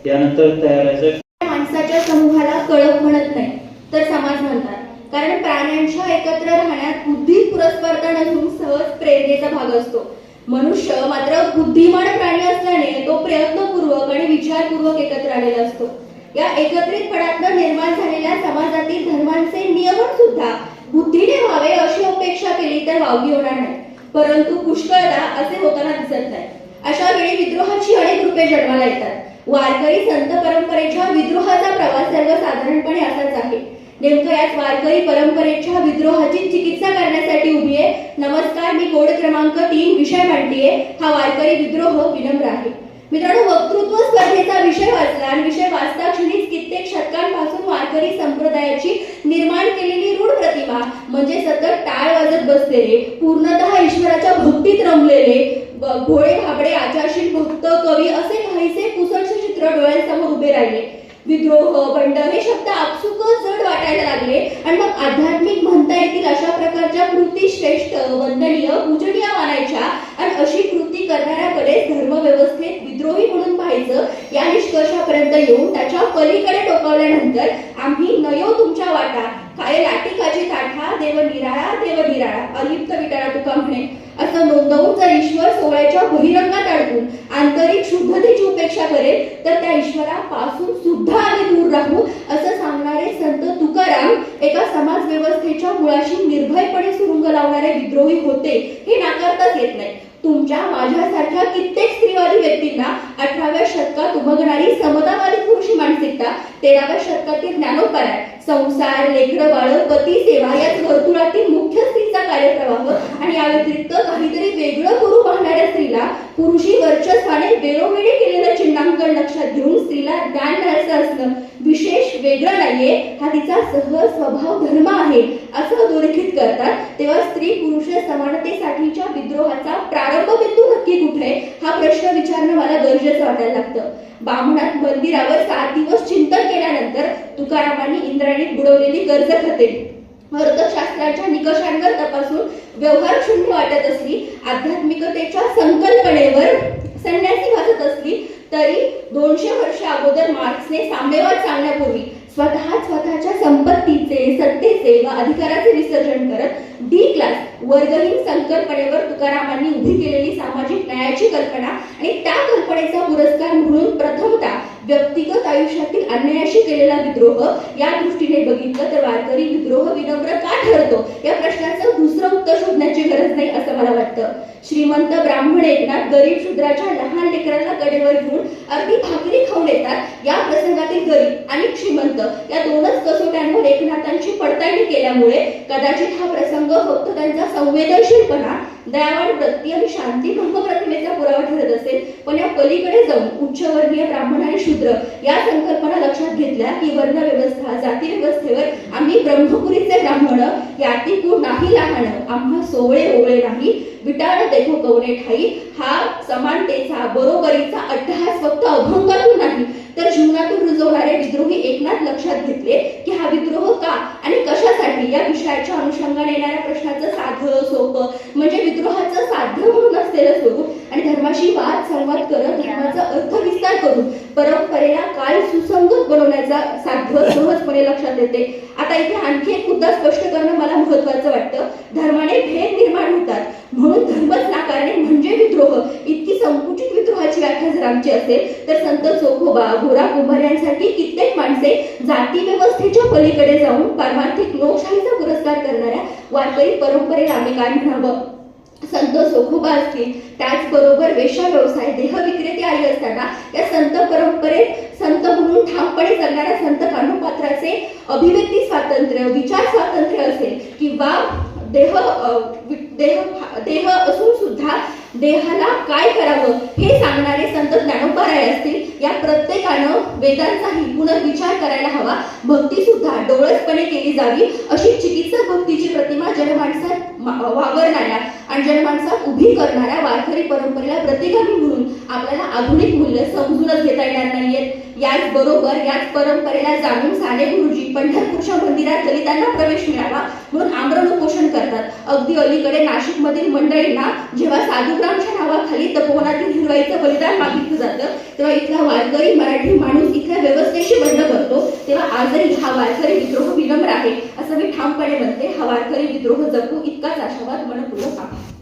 त्यानंतर तयारायचं माणसाच्या समूहाला कळप म्हणत नाही तर समाज म्हणतात, कारण प्राण्यांच्या एकत्र राहण्यात बुद्धी पुरस्परता नसून सहज प्रेरणेचा भाग असतो. मनुष्य मात्र बुद्धिमान प्राणी असल्याने तो प्रयत्नपूर्वक आणि विचारपूर्वक एकत्र आलेला असतो. या एकत्रितपणातून निर्माण झालेल्या समाजातील धर्मांचे नियमन सुद्धा बुद्धीने व्हावे अशी अपेक्षा केली तर वावगी होणार नाही, परंतु पुष्कळदा असे होताना दिसत नाही. अशा वेळी विद्रोहाची अनेक रूपे जन्माला येतात. वारकरी संत परंपरेच्या विद्रोहाचा प्रवास सर्वसाधारणपणे असाच आहे. नेमकं याच वारकरी परंपरेच्या विद्रोहाची चिकित्सा करण्यासाठी उभी आहे. नमस्कार, मी कोड क्रमांक 3 विषय मांडतीये. हा वारकरी विद्रोह विनम्र आहे. मित्रांनो, वक्तृत्व स्पर्धेचा विषय वाचला आणि विषय वाचता क्षणीच कित्येक शतकांपासून वारकरी संप्रदायाची निर्माण केलेली रूढ प्रतिमा म्हणजे सतत टाळ वाजत बसलेले, पूर्णतः ईश्वराच्या भक्तीत रमलेले भोळे भाबडे आचारशील भक्त कवी असे काहीसे पुसटसे चित्र डोळ्यासमोर उभे राहिले. विद्रोह, बंड हे शब्द आपसुकच जड वाटायला लागले आणि मग आध्यात्मिक म्हणता येतील अशा प्रकारच्या कृती श्रेष्ठ, वंदनीय, पूजनीय मानायच्या आणि अशी कृती करणाऱ्याकडे धर्मव्यवस्थेत विद्रोही म्हणून पाहायचं या निष्कर्षापर्यंत येऊन त्याच्या पलीकडे टोकावल्यानंतर आम्ही नयो तुमच्या वाटा काय लाटिकाची ताठा देव निराळा अलिप्त विटाळा तुका म्हणे असं नोंदवून जर ईश्वर सोहळ्याच्या बहिरंगात अडकून आंतरिक शुद्धतेची उपेक्षा करेल तर त्या ईश्वरापासून सुद्धा आम्ही दूर राहू असं सांगणारे संत तुकाराम एका समाज व्यवस्थेच्या मुळाशी निर्भयपणे सुरुंग लावणारे विद्रोही होते हे नाकारताच येत नाही. तुमच्या माझ्यासारख्या कित्येक स्त्रीवादी व्यक्तींना 18व्या शतकात उमगणारी समतावादी पुरुषी मानसिकता 13व्या शतकातील ज्ञानोपराय संसार, लेकरं बाळ, पती सेवा याच वर्तुळातील मुख्य स्त्रीचा कार्यप्रवाह आणि या व्यतिरिक्त काहीतरी वेगळं करू पाहणाऱ्या स्त्रीला पुरुषी वर्चस्वाने वेळोवेळी केलेलं चिन्हांकन लक्षात घेऊन स्त्रीला ज्ञान मिळायचं असणं विशेष वेगळं नाहीये, हा तिचा सहज स्वभाव धर्म आहे असं अधोरेखित करतात. तेव्हा स्त्री पुरुष समानतेसाठीच्या विद्रोहाचा प्रारंभ बिंदू नक्की कुठे हा प्रश्न विचारणं मला गरजेचं वाटायला लागतं. बामणात मंदिरावर 7 दिवस चिंतन केल्यानंतर तुकारामांनी इंद्रायणीत बुडवलेली कर्ज खाते अर्थशास्त्राच्या निकषांवर तपासून व्यवहार शून्य वाटत असली, आध्यात्मिकतेच्या संकल्पनेवर संन्यासी वाचत असली तरी 200 वर्ष अगोदर मार्क्सने साम्यवाद सांगण्यापूर्वी स्वतःच्या संपत्तीचे, सत्तेचे व अधिकाराचे विसर्जन करत डी क्लास वर्गहीन संकल्पनेवर तुकारामांनी उभी केलेली सामाजिक न्यायाची कल्पना आणि त्या कल्पनेचा पुरस्कार म्हणून प्रथमतः व्यक्तिगत आयुष्यातील अन्यायाशी केलेला विद्रोह या दृष्टीने बघितलं तर वारकरी विद्रोह विनम्र का ठरतो या प्रश्नाचं दुसरं उत्तर शोधण्याची गरज नाही असं मला वाटतं. श्रीमंत ब्राह्मण एकनाथ गरीब शूद्राच्या लहान लेकरांना कडेवर घेऊन अर्धी भाकरी खाऊन येतात. या प्रसंगातील गरीब आणि श्रीमंत या दोनच कसोट्यांवर एकनाथांची पडताळणी केल्यामुळे कदाचित हा प्रसंग फक्त त्यांचा संवेदनशीलपणा, दयावान वृत्ती आणि शांती ब्रह्मप्रतिमेचा पुरावा ठरत असेल, पण या पलीकडे जाऊन उच्चवर्गीय ब्राह्मण आणि शूद्र या संकल्पना लक्षात घेतल्या की वर्ण व्यवस्था, जाती व्यवस्थेवर आम्ही ब्रह्मपुरीचे ब्राह्मण याती कु नाही लहान आम्हा सोवळे ओवळे नाही विटाळ देखो कवणे ठाई हा समानतेचा, बरोबरीचा अट्टहास फक्त अभंगातून नाही तर जीवनातून रुजवणारे विद्रोही एकनाथ लक्षात घेतले की हा विद्रोह का आणि कशासाठी या विषयाच्या अनुषंगाने येणाऱ्या प्रश्नाचं साधं सोपं म्हणजे विद्रोहाचं साध्य म्हणून असलेलं स्वरूप आणि धर्माशी वाद संवाद करत धर्माचा अर्थ विस्तार करून परंपरेला काल सुसंगत बनवण्याचा साध्य सहजपणे लक्षात येते. आता इथे आणखी एक मुद्दा स्पष्ट करणं मला महत्वाचं वाटतं. धर्माने भेद निर्माण होतात म्हणून धर्मच नाकारणे म्हणजे विद्रोह इतकी संकुचित विद्रोहाची व्याख्या जर आमची असेल तर संत चोखोबा, गोरा कुंभार यांसाठी कित्येक माणसे जाती व्यवस्थेच्या पलीकडे जाऊन पारमार्थिक लोकशाहीचा पुरस्कार करणाऱ्या वारकरी परंपरेला आम्ही काय म्हणावं. संत चोखोबा असतील, त्याचबरोबर वेश्या व्यवसाय, देह विक्रेते आई असताना या संत परंपरेत संत म्हणून ठामपणे जगणाऱ्या संत कानोपात्राचे अभिव्यक्ती स्वातंत्र्य, विचार स्वातंत्र्य असेल किंवा देह असून सुद्धा देहाला काय करावं हे सांगणारे संत ज्ञानोपाराय असतील, या प्रत्येकानं वेदांचाही पुनर्विचार करायला हवा. भक्ती सुद्धा डोळसपणे केली जावी अशी चिकित्सक भक्तीची प्रतिमा जनमानसात वावरणाऱ्या आणि जनमानसात उभी करणाऱ्या वारकरी परंपरेला प्रतिगामी म्हणून आपल्याला आधुनिक मूल्य समजूनच घेता येणार नाहीयेत. याचबरोबर याच परंपरेला जाणून साने गुरुजी पंढरपूरच्या मंदिरात दलितांना प्रवेश मिळावा म्हणून आमरण उपोषण करतात. अगदी अलीकडे नाशिकमधील मंडळींना जेव्हा साधुग्रामच्या नावाखाली तपोवनातील हिरवाईचं बलिदान मागितलं जातं तेव्हा इथला वारकरी मराठी माणूस इथल्या व्यवस्थेशी बंड करतो. तेव्हा आजही हा वारकरी विद्रोह विनम्र आहे असं मी ठामपणे म्हणते. हा वारकरी विद्रोह जपू इतकाच आशावाद मनपूर्वक आहे.